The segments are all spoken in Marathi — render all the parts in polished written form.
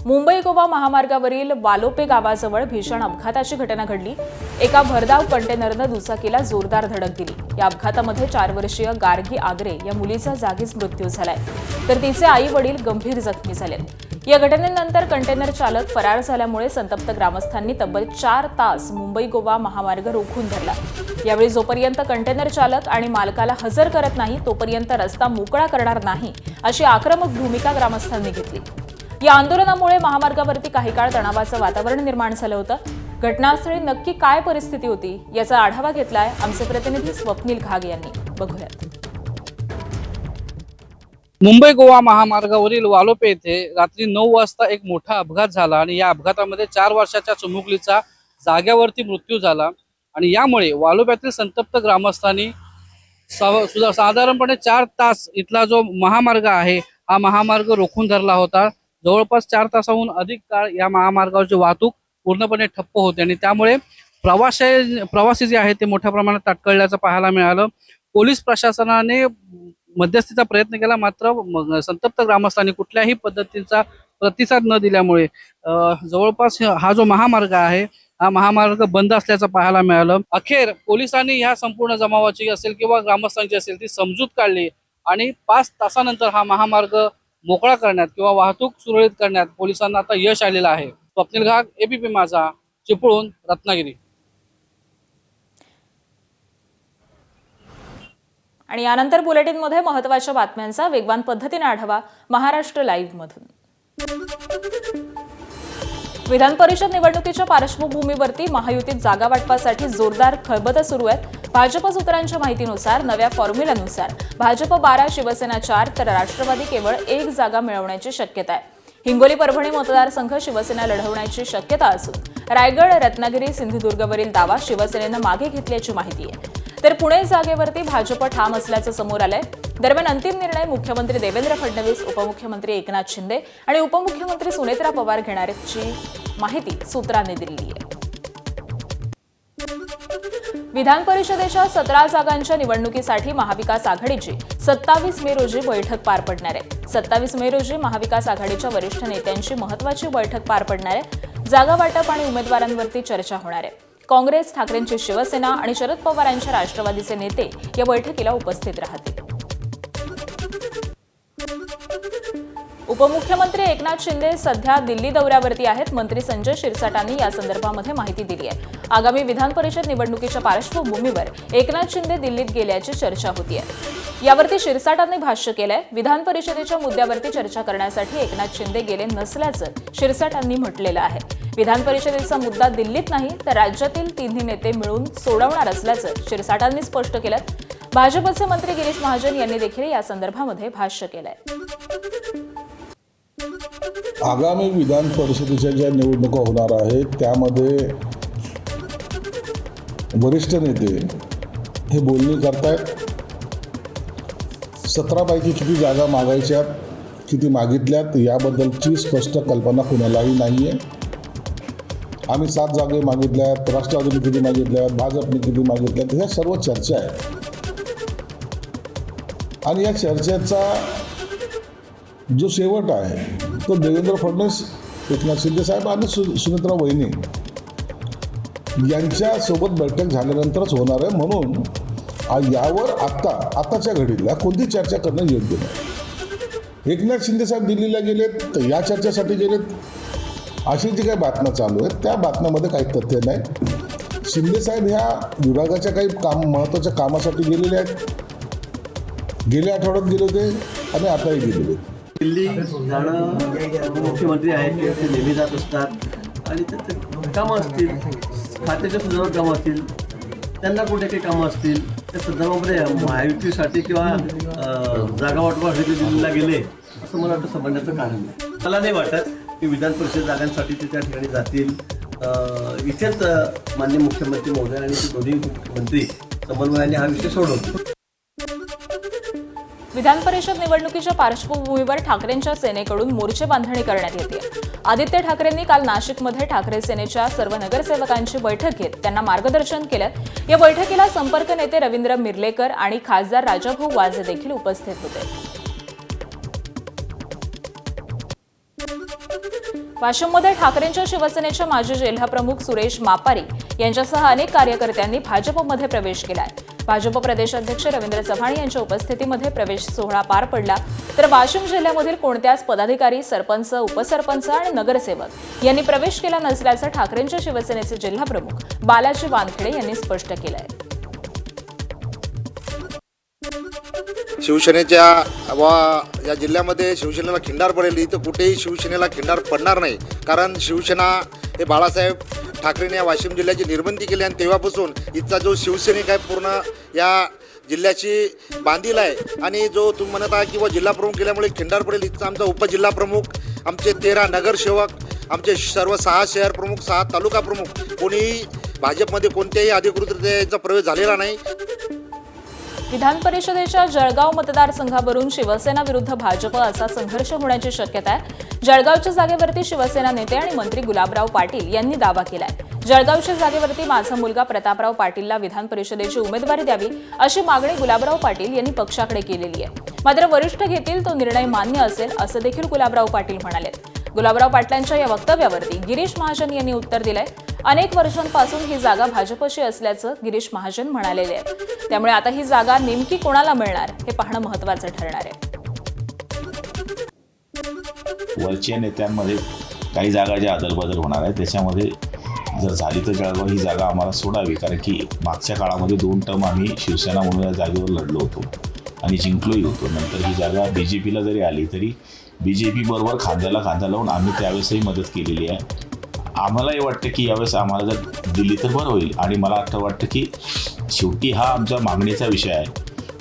मुंबई गोवा महामार्गावरील वालोपे गावाजवळ भीषण अपघाताची घटना घडली। एका भरधाव कंटेनरनं दुचाकीला जोरदार धडक दिली। या अपघातामध्ये 4 वर्षीय गार्गी आगरे या मुलीचा जागीच मृत्यू झालाय, तर तिचे आई वडील गंभीर जखमी झालेत। या घटनेनंतर कंटेनर चालक फरार झाल्यामुळे संतप्त ग्रामस्थांनी तब्बल 4 तास मुंबई गोवा महामार्ग रोखून धरला। यावेळी जोपर्यंत कंटेनर चालक आणि मालकाला हजर करत नाही तोपर्यंत रस्ता मोकळा करणार नाही अशी आक्रमक भूमिका ग्रामस्थांनी घेतली। या आंदोलनामुळे महामार्गावरती काही काळ तणावाचं वातावरण निर्माण झालं होतं। घटनास्थळी नक्की काय परिस्थिती होती याचा आढावा घेतलाय आमचे प्रतिनिधी स्वप्नील घाग यांनी। बघूयात। मुंबई गोवा महामार्गावरील वालोपे येथे रात्री 9 वाजता एक मोठा अपघात झाला आणि या अपघातामध्ये 4 वर्षाच्या चिमुकलीचा जाग्यावरती मृत्यू झाला आणि यामुळे वालोप्यातील संतप्त ग्रामस्थांनी साधारणपणे 4 तास इथला जो महामार्ग आहे हा महामार्ग रोखून धरला होता। जवळपास 4 तासाहून अधिक काळ या महामार्गावरची वाहतूक पूर्णपणे ठप्प होती आणि त्यामुळे प्रवासी जे आहेत ते मोठ्या प्रमाणात ताटकळल्याचं पाहायला मिळालं। पोलीस प्रशासनाने मध्यस्थीचा प्रयत्न केला, मात्र संतप्त ग्रामस्थांनी कुठल्याही पद्धतीचा प्रतिसाद न दिल्यामुळे जवळपास हा जो महामार्ग आहे हा महामार्ग बंद असल्याचं पाहायला मिळालं। अखेर पोलिसांनी ह्या संपूर्ण जमावाची असेल किंवा ग्रामस्थांची असेल ती समजूत काढली आणि 5 तासानंतर हा महामार्ग मोकळा करण्यात किंवा वाहतूक सुरळीत करण्यात पोलिसांना आता यश आलेलं आहे। स्वप्नील घाग, एबीपी माझा, चिपळूण, रत्नागिरी। आणि यानंतर बुलेटिनमध्ये महत्त्वाच्या बातम्यांचा वेगवान पद्धतीने आढावा महाराष्ट्र लाईव्ह मधून। विधान परिषद निवडणुकीच्या पार्श्वभूमीवरती महायुतीत जागा वाटपासाठी जोरदार खळबतं सुरू आहेत। भाजप सूत्रांच्या माहितीनुसार नव्या फॉर्म्युल्यानुसार भाजप 12, शिवसेना 4 तर राष्ट्रवादी केवळ 1 जागा मिळवण्याची शक्यता आहे। हिंगोली परभणी मतदारसंघ शिवसेना लढवण्याची शक्यता असून रायगड, रत्नागिरी, सिंधुदुर्गवरील दावा शिवसेनेनं मागे घेतल्याची माहिती आहे। तर पुणे जागेवरती भाजप ठाम असल्याचं समोर आलंय। दरम्यान अंतिम निर्णय मुख्यमंत्री देवेंद्र फडणवीस, उपमुख्यमंत्री एकनाथ शिंदे आणि उपमुख्यमंत्री सुनेत्रा पवार घेणार असल्याची माहिती सूत्रांनी दिली आहे। विधान परिषदेच्या 17 जागांच्या निवडणुकीसाठी महाविकास आघाडीची 27 मे रोजी बैठक पार पडणार आहे। 27 मे रोजी महाविकास आघाडीच्या वरिष्ठ नेत्यांची महत्त्वाची बैठक पार पडणार आहे। जागा वाटप आणि उमेदवारांवरती चर्चा होणार आहे। काँग्रेस, ठाकरेंची शिवसेना आणि शरद पवारांच्या राष्ट्रवादीचे नेते या बैठकीला उपस्थित राहतील। उपमुख्यमंत्री एकनाथ शिंदे सध्या दिल्ली दौऱ्यावरती आहेत। मंत्री संजय शिरसाटांनी या संदर्भामध्ये माहिती दिली आहे। आगामी विधान परिषद निवडणुकीच्या पार्श्वभूमीवर एकनाथ शिंदे दिल्लीत गेल्याची चर्चा होतीये। यावरती शिरसाटांनी भाष्य केलंय। विधान परिषदेच्या मुद्द्यावरती चर्चा करण्यासाठी एकनाथ शिंदे गेले नसल्याचं शिरसाटांनी म्हटलेलं आहे। विधान परिषदेचा मुद्दा दिल्लीत नाही तर राज्यातील तिन्ही नेते मिळून सोडवणार असल्याचं शिरसाटांनी स्पष्ट केलं। भाजपचे मंत्री गिरीश महाजन यांनी देखील या संदर्भामध्ये भाष्य केलंय। आगामी विधान परिषदेच्या ज्या निवडणुका होणार आहेत त्यामध्ये वरिष्ठ नेते हे बोलणी करतायत। 17 पैकी किती जागा मागायच्यात, किती मागितल्यात याबद्दलची स्पष्ट कल्पना कुणालाही नाही आहे। आम्ही 7 जागे मागितल्यात, राष्ट्रवादीने किती मागितल्यात, भाजपने किती मागितल्यात, ह्या सर्व चर्चा आहेत आणि या चर्चेचा जो शेवट आहे तो देवेंद्र फडणवीस, एकनाथ शिंदे साहेब आणि सुनेत्रा वहिनी यांच्यासोबत बैठक झाल्यानंतरच होणार आहे। म्हणून यावर आताच्या घडीला कोणती चर्चा करणं योग्य नाही। एकनाथ शिंदे साहेब दिल्लीला गेलेत तर या चर्चेसाठी गेलेत अशी जी काही बातम्या चालू आहेत त्या बातम्यामध्ये काही तथ्य नाही। शिंदे साहेब ह्या विभागाच्या काही महत्त्वाच्या कामासाठी गेलेले आहेत। गेल्या आठवड्यात गेले होते आणि आताही गेलेले आहेत। दिल्ली जाणं मुख्यमंत्री आहेत ते नेहमी जात असतात आणि त्याचे कामं असतील, खात्याच्या संदर्भात कामं असतील, त्यांना कुठे काही कामं असतील त्या संदर्भामध्ये महायुतीसाठी किंवा जागा वाटपासाठी दिल्लीला गेले असं मला वाटतं समजण्याचं कारण नाही। मला नाही वाटत की विधान परिषद जागांसाठी ते त्या ठिकाणी जातील। इथेच माननीय मुख्यमंत्री महोदय आणि ते दोन्ही मंत्री समन्वयाने हा विषय सोडवतील। विधान परिषद निवडणुकीच्या पार्श्वभूमीवर ठाकरेंच्या सेनेकडून मोर्चे बांधणी करण्यात येते। आदित्य ठाकरेंनी काल नाशिकमध्ये ठाकरे सेनेच्या सर्व नगरसेवकांची बैठक घेत त्यांना मार्गदर्शन केलं। या बैठकीला संपर्क नेते रवींद्र मिर्लेकर आणि खासदार राजाभाऊ वाजे देखील उपस्थित होते। वाशिममध्ये ठाकरेंच्या शिवसेनेच्या माजी जिल्हाप्रमुख सुरेश मापारी यांच्यासह अनेक कार्यकर्त्यांनी भाजपमध्ये प्रवेश केलाय. भाजप प्रदेशाध्यक्ष रवींद्र चव्हाण यांच्या उपस्थितीमध्ये प्रवेश सोहळा पार पडला. तर वाशिम जिल्ह्यामधील कोणत्याच पदाधिकारी, सरपंच, उपसरपंच आणि नगरसेवक यांनी प्रवेश केला नसल्याचं ठाकरेंच्या शिवसेनेचे जिल्हाप्रमुख बालाजी वानखेडे यांनी स्पष्ट केलंय. शिवसेनेच्या या जिल्ह्यामध्ये शिवसेनेला खिंडार पडेल, इथं कुठेही शिवसेनेला खिंडार पडणार नाही. कारण शिवसेना हे बाळासाहेब ठाकरेंनी या वाशिम जिल्ह्याची निर्मिती केली आणि तेव्हापासून इथचा जो शिवसैनिक आहे पूर्ण या जिल्ह्याची बांधील आहे. आणि जो तुम्ही म्हणत आहात किंवा जिल्हाप्रमुख केल्यामुळे खिंडार पडेल, इथचा आमचा उपजिल्हाप्रमुख, आमचे 13 नगरसेवक, आमचे सर्व 6 शहर प्रमुख, 6 तालुका प्रमुख, कोणीही भाजपमध्ये कोणत्याही अधिकृतरित्या प्रवेश झालेला नाही. विधान परिषदेच्या जळगाव मतदारसंघावरून शिवसेना विरुद्ध भाजप असा संघर्ष होण्याची शक्यता आहे. जळगावच्या जागेवरती शिवसेना नेते आणि मंत्री गुलाबराव पाटील यांनी दावा केलाय. जळगावच्या जागेवरती माझा मुलगा प्रतापराव पाटीलला विधान परिषदेची उमेदवारी द्यावी अशी मागणी गुलाबराव पाटील यांनी पक्षाकडे केलेली आहे. मात्र वरिष्ठ घेतील तो निर्णय मान्य असेल असं देखील गुलाबराव पाटील म्हणाले. गुलाबराव पाटलांच्या या वक्तव्यावरती गिरीश महाजन यांनी उत्तर दिलंय. अनेक वर्षांपासून ही जागा भाजपशी असल्याचं गिरीश महाजन म्हणालेले आहेत. त्यामुळे आता ही जागा नेमकी कोणाला मिळणार हे पाहणं महत्त्वाचं ठरणार आहे. वरच्या नेत्यांमध्ये काही जागा ज्या अदलबदल होणार आहे त्याच्यामध्ये जर झाली तर जळगाव ही जागा आम्हाला सोडावी. कारण की मागच्या काळामध्ये 2 टर्म आम्ही शिवसेना म्हणून या जागेवर लढलो होतो आणि जिंकलोही होतो. नंतर ही जागा BJPला जरी आली तरी BJP बरोबर खांद्याला खांदा लावून आम्ही त्यावेळेसही मदत केलेली आहे. आम्हालाही वाटतं की यावेळेस आम्हाला जर दिली तर बरं होईल. आणि मला आता वाटतं की शेवटी हा आमच्या मागणीचा विषय आहे.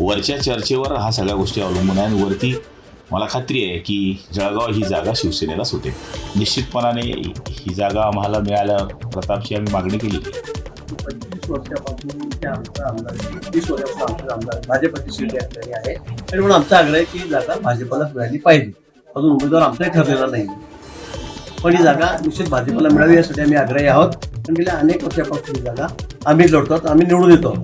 वरच्या चर्चेवर हा सगळ्या गोष्टी अवलंबून आहे. आणि वरती मला खात्री आहे की जळगाव ही जागा शिवसेनेला सुटेल. निश्चितपणाने ही जागा आम्हाला मिळाल्या प्रतापची आम्ही मागणी केली. 25 वर्षापासून ते आमचा आमदार, 30 वर्षापासून आमचा आमदार भाजपची शिल्डी असलेली आहे. आणि म्हणून आमचा आग्रह आहे की ही जागा भाजपलाच मिळाली पाहिजे. अजून उमेदवार आमचाही ठरलेला नाही, पण ही जागा निश्चित भाजपला मिळावी यासाठी आम्ही आग्रही आहोत. कारण गेल्या अनेक वर्षापासून ही जागा आम्ही लढतो, आम्ही निवडून येतो.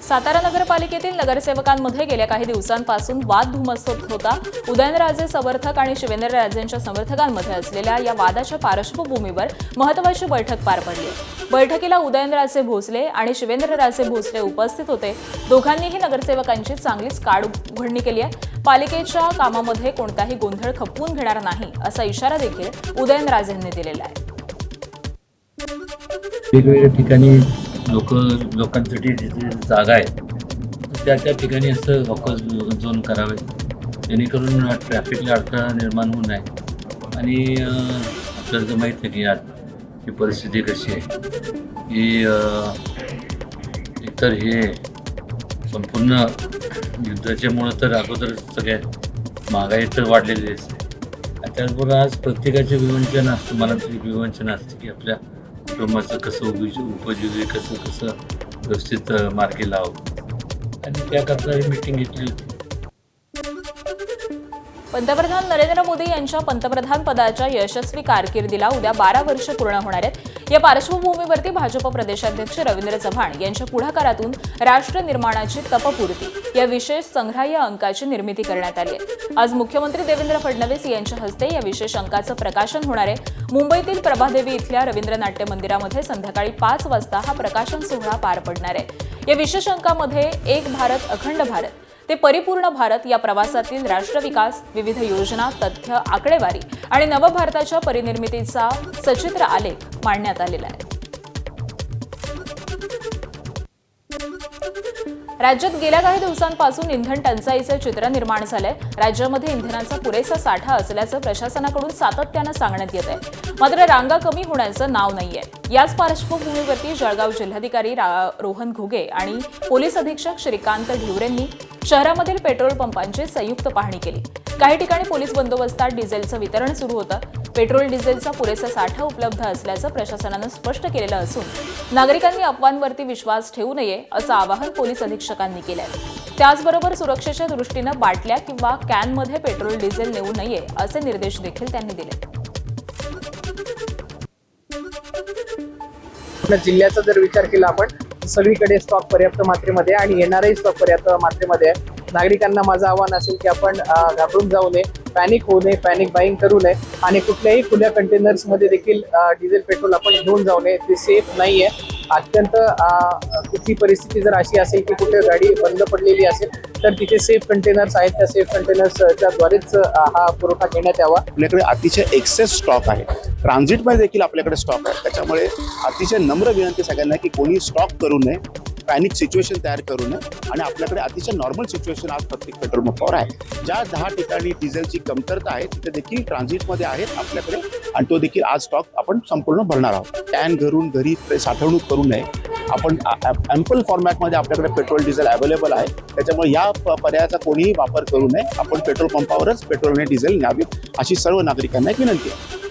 सातारा नगरपालिकेतील नगरसेवकांमध्ये गेल्या काही दिवसांपासून वाद धुमसत होता. उदयनराजे समर्थक आणि शिवेंद्रराजेंच्या समर्थकांमध्ये असलेल्या या वादाच्या पार्श्वभूमीवर महत्त्वाची बैठक पार पडली. बैठकीला उदयनराजे भोसले आणि शिवेंद्रराजे भोसले उपस्थित होते. दोघांनीही नगरसेवकांची चांगलीच काड उघडणी केली आहे. पालिकेच्या कामामध्ये कोणताही गोंधळ खपवून घेणार नाही असा इशारा देखील उदयनराजेंनी दिलेला आहे. वेगवेगळ्या ठिकाणी लोकांसाठी जिथे जागा आहे त्या ठिकाणी असं बफर झोन करावे जेणेकरून ट्रॅफिकला अडथळा निर्माण होऊ नये. आणि आपल्याला तर माहीत आहे की आजची परिस्थिती कशी आहे की एकतर हे संपूर्ण युद्धाच्यामुळं तर अगोदर सगळ्या महागाई तर वाढलेली असते. आणि त्याचबरोबर आज प्रत्येकाचे विवंचन असतं, मला तरी विवंचन असते की आपल्या कुटुंबाचं कसं उपजीवी कसं व्यवस्थित मार्गी लावावं. आणि त्याकरता ही मीटिंग घेतली होती. पंतप्रधान नरेंद्र मोदी यांच्या पंतप्रधान पदाच्या यशस्वी कारकिर्दीला उद्या 12 वर्ष पूर्ण होणार आहेत. या पार्श्वभूमीवरती भाजप प्रदेशाध्यक्ष रवींद्र चव्हाण यांच्या पुढाकारातून राष्ट्र निर्माणाची तपपूर्ती या विशेष संग्राह्य अंकाची निर्मिती करण्यात आली आहे. आज मुख्यमंत्री देवेंद्र फडणवीस यांच्या हस्ते या विशेष अंकाचं प्रकाशन होणार आहे. मुंबईतील प्रभादेवी इथल्या रवींद्र नाट्य मंदिरामध्ये संध्याकाळी 5 वाजता हा प्रकाशन सोहळा पार पडणार आहे. या विशेष अंकामध्ये एक भारत अखंड भारत ते परिपूर्ण भारत या प्रवासातील राष्ट्रविकास, विविध योजना, तथ्य, आकडेवारी आणि नवभारताच्या परिनिर्मितीचा सचित्र आलेख मांडण्यात आलेला आहे. राज्यात गेल्या काही दिवसांपासून इंधन टंचाईचे चित्र निर्माण झालंय. राज्यामध्ये इंधनाचा पुरेसा साठा असल्याचं प्रशासनाकडून सातत्यानं सांगण्यात येत आहे. मात्र रांगा कमी होण्याचं नाव नाहीये. याच पार्श्वभूमीवरती जळगाव जिल्हाधिकारी रोहन घुगे आणि पोलीस अधीक्षक श्रीकांत ढिवरेंनी शहरामधील पेट्रोल पंपांची संयुक्त पाहणी केली. काही ठिकाणी पोलीस बंदोबस्तात डिझेलचं वितरण सुरू होतं. पेट्रोल डिझेलचा पुरेसा साठा उपलब्ध असल्याचं प्रशासनानं स्पष्ट केलेलं असून नागरिकांनी अफवांवरती विश्वास ठेवू नये असं आवाहन पोलीस अधीक्षकांनी केलंय. त्याचबरोबर सुरक्षेच्या दृष्टीनं बाटल्या किंवा कॅनमध्ये पेट्रोल डिझेल नेऊ नये असे निर्देश देखील त्यांनी दिले. जिल्ह्याचा जर विचार केला आपण सगळीकडे स्टॉक पर्याप्त मात्रेमध्ये आणि येणारही स्टॉक पर्याप्त मात्रेमध्ये आहे. नागरिकांना माझं आव्हान असेल की आपण घाबरून जाऊ नये. पॅनिक होऊ नये, पॅनिक बाईंग करू नये आणि कुठल्याही खुल्या कंटेनर्समध्ये देखील डिझेल पेट्रोल आपण घेऊन जाऊ नये. ते सेफ नाही आहे. अत्यंत कुठली परिस्थिती जर अशी असेल की कुठे गाडी बंद पडलेली असेल तर तिथे सेफ कंटेनर्स आहेत. त्या सेफ कंटेनर्सच्या द्वारेच हा पुरवठा घेण्यात यावा. आपल्याकडे अतिशय एक्सेस स्टॉक आहे. ट्रान्झिटमध्ये देखील आपल्याकडे स्टॉक आहे. त्याच्यामुळे अतिशय नम्र विनंती सगळ्यांना की कोणी स्टॉक करू नये, पॅनिक सिच्युएशन तयार करू नये. आणि आपल्याकडे अतिशय नॉर्मल सिच्युएशन आज प्रत्येक पेट्रोल पंपावर आहे. ज्या 10 ठिकाणी डिझेलची कमतरता आहे तिथे देखील ट्रान्झिटमध्ये आहेत आपल्याकडे आणि तो देखील आज स्टॉक आपण संपूर्ण भरणार आहोत. कॅन घरून घरी साठवणूक करू नये. आपण ॲम्पल फॉर्मॅटमध्ये आपल्याकडे पेट्रोल डिझेल अवेलेबल आहे. त्याच्यामुळे या पर्यायाचा कोणीही वापर करू नये. आपण पेट्रोल पंपावरच पेट्रोल आणि डिझेल न्यावे अशी सर्व नागरिकांना एक विनंती आहे.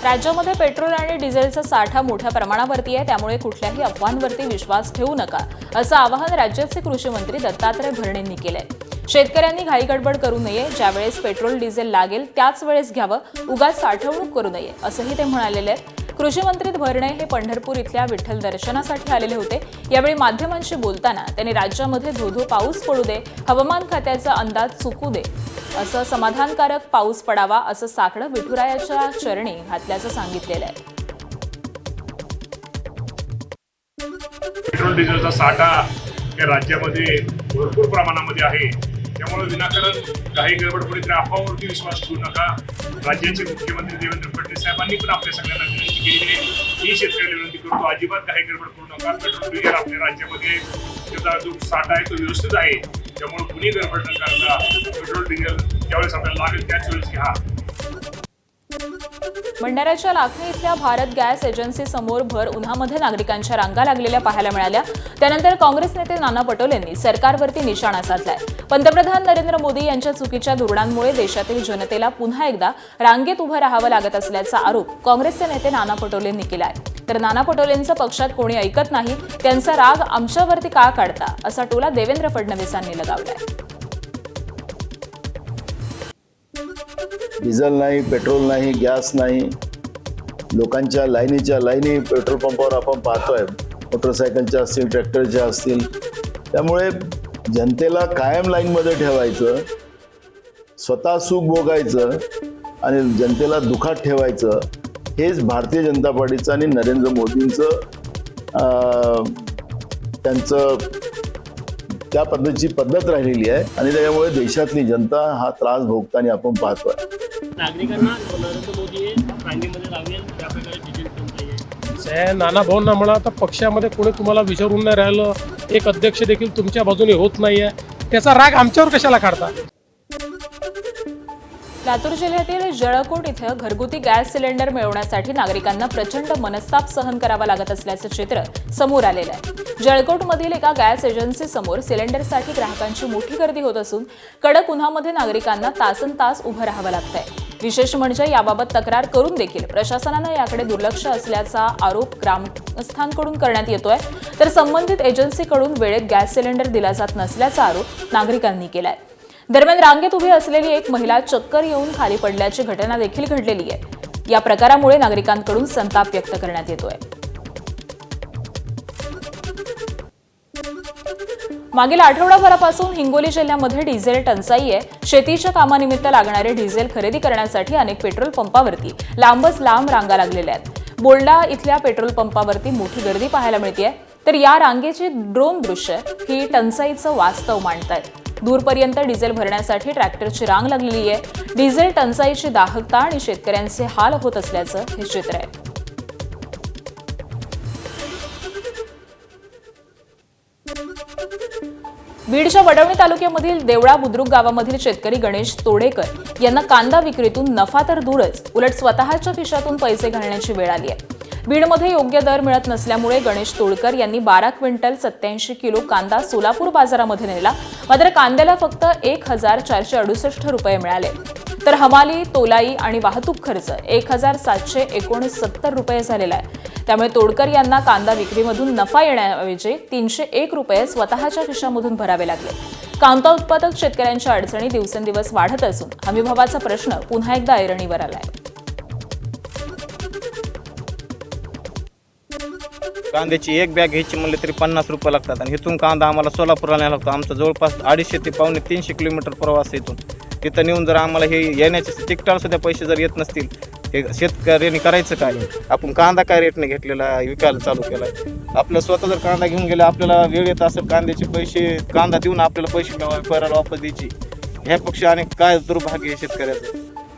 राज्यामध्ये पेट्रोल आणि डिझेलचा साठा मोठ्या प्रमाणावरती आहे, त्यामुळे कुठल्याही अफवांवरती विश्वास ठेवू नका असं आवाहन राज्याचे कृषी मंत्री दत्तात्रय भरणेंनी केलंय. शेतकऱ्यांनी घाईगडबड करू नये. ज्यावेळेस पेट्रोल डिझेल लागेल त्याच वेळेस घ्यावं, उगाच साठवणूक करू नये असंही ते म्हणालेले आहेत. कृषी मंत्री भरणे हे पंढरपूर इथल्या विठ्ठल दर्शनासाठी आलेले होते. यावेळी माध्यमांशी बोलताना त्यांनी राज्यामध्ये धोधो पाऊस पडू दे, हवामान खात्याचा अंदाज चुकू दे, असं समाधानकारक पाऊस पडावा असं साकडं विठुरायाच्या चरणी घातल्याचं सांगितलेलं आहे. पेट्रोल डिझेलचा साठा या राज्यामध्ये भरपूर प्रमाणामध्ये आहे. त्यामुळे विनाकारण काही गडबडपडीत अफवावरती विश्वास ठेवू नका. राज्याचे मुख्यमंत्री देवेंद्र फडणवीस साहेबांनी पण आपल्या सगळ्यांना विनंती केली आहे. ही शेतकऱ्यांना विनंती करतो, अजिबात काही गडबड करू नका. पेट्रोल डिझेल आपल्या राज्यामध्ये त्याचा जो साठा आहे तो व्यवस्थित आहे. त्यामुळे कुणी गडबड न करता पेट्रोल डिझेल ज्यावेळेस आपल्याला लागेल त्याच वेळेस घ्या. भंडाऱ्याच्या लाखनी इथल्या भारत गॅस एजन्सी समोर भर उन्हामध्ये नागरिकांच्या रांगा लागलेल्या पाहायला मिळाल्या. त्यानंतर काँग्रेस नेते नाना पटोलेंनी सरकारवरती निशाणा साधलाय. पंतप्रधान नरेंद्र मोदी यांच्या चुकीच्या धोरणांमुळे देशातील जनतेला पुन्हा एकदा रांगेत उभं राहावं लागत असल्याचा आरोप काँग्रेसचे नेते नाना पटोलेंनी केलाय. तर नाना पटोलेंचं पक्षात कोणी ऐकत नाही, त्यांचा राग आमच्यावरती का काढता असा टोला देवेंद्र फडणवीसांनी लगावलाय. डिझेल नाही, पेट्रोल नाही, गॅस नाही, लोकांच्या लाईनी पेट्रोल पंपावर आपण पाहतोय. मोटरसायकलच्या असतील, ट्रॅक्टरच्या असतील. त्यामुळे जनतेला कायम लाईनमध्ये ठेवायचं, स्वतः सुख भोगायचं आणि जनतेला दुःखात ठेवायचं, हेच भारतीय जनता पार्टीचं आणि नरेंद्र मोदींचं त्यांचं त्या पद्धतीची पद्धत राहिलेली आहे. आणि त्याच्यामुळे देशातली जनता हा त्रास भोगताना आपण पाहतोय. नागरिकांना नरेंद्र मोदी रांगेमध्ये लावेल त्या प्रकारे डिझेल कोणताही आहे. नाना भाऊंना म्हणा तर पक्षामध्ये कोणी तुम्हाला विचारून नाही राहिलं. एक अध्यक्ष देखील तुमच्या बाजूने होत नाहीये. त्याचा राग आमच्यावर कशाला काढता. लातूर जिल्ह्यातील जळकोट इथं घरगुती गॅस सिलेंडर मिळवण्यासाठी नागरिकांना प्रचंड मनस्ताप सहन करावा लागत असल्याचं चित्र समोर आलेलं आहे. जळकोटमधील एका गॅस एजन्सी समोर सिलेंडरसाठी ग्राहकांची मोठी गर्दी होत असून कडक उन्हामध्ये नागरिकांना तासनतास उभं राहावं लागतंय. विशेष म्हणजे याबाबत तक्रार करून देखील प्रशासनानं याकडे दुर्लक्ष असल्याचा आरोप ग्रामस्थांकडून करण्यात येतोय. तर संबंधित एजन्सीकडून वेळेत गॅस सिलेंडर दिला जात नसल्याचा आरोप नागरिकांनी केलाय. दरम्यान रांगेत उभी असलेली एक महिला चक्कर येऊन खाली पडल्याची घटना देखील घडलेली आहे. या प्रकारामुळे नागरिकांकडून संताप व्यक्त करण्यात येतोय. मागील आठवडाभरापासून हिंगोली जिल्ह्यामध्ये डिझेल टंचाई आहे. शेतीच्या कामानिमित्त लागणारे डिझेल खरेदी करण्यासाठी अनेक पेट्रोल पंपावरती लांबच लांब रांगा लागलेल्या आहेत. बोल्डा इथल्या पेट्रोल पंपावरती मोठी गर्दी पाहायला मिळतेय. तर या रांगेची ड्रोन दृश्य ही टंचाईचं वास्तव मांडतायत. दूरपर्यंत डिझेल भरण्यासाठी ट्रॅक्टरची रांग लागलेली आहे. डिझेल टंचाईची दाहकता आणि शेतकऱ्यांचे हाल होत असल्याचं हे चित्र आहे. बीडच्या वडवणी तालुक्यामधील देवळा बुद्रुक गावामधील शेतकरी गणेश तोडेकर यांना कांदा विक्रीतून नफा तर दूरच, उलट स्वतःच्या खिशातून पैसे घालण्याची वेळ आली आहे. बीडमध्ये योग्य दर मिळत नसल्यामुळे गणेश तोडकर यांनी 12 क्विंटल 87 किलो कांदा सोलापूर बाजारामध्ये नेला. मात्र कांद्याला फक्त 1,468 रुपये मिळाले. तर हमाली, तोलाई आणि वाहतूक खर्च 1,769 रुपये झालेला आहे. त्यामुळे तोडकर यांना कांदा विक्रीमधून नफा येण्याऐवजी 301 रुपये स्वतःच्या खिशामधून भरावे लागले. कांदा उत्पादक शेतकऱ्यांच्या अडचणी दिवसेंदिवस वाढत असून हमीभावाचा प्रश्न पुन्हा एकदा ऐरणीवर आलाय. कांद्याची एक बॅग घ्यायची म्हणले तरी 50 रुपये लागतात आणि इथून कांदा आम्हाला सोलापूरला न्यायला लागतो. आमचा जवळपास 250 ते 300 किलोमीटर प्रवास आहे इथून. तिथं नेऊन जर आम्हाला हे येण्याचे तिकटाला सुद्धा पैसे जर येत नसतील, हे शेतकऱ्यांनी करायचं काय? आपण कांदा काय रेटने घेतलेला विकायला चालू केला आहे? आपलं स्वतः जर कांदा घेऊन गेला, आपल्याला वेळ येत असेल कांद्याचे पैसे, कांदा देऊन आपल्याला पैसे व्यापाराला वापस द्यायची, ह्यापेक्षा अनेक काय दुर्भाग्य आहे शेतकऱ्याचं.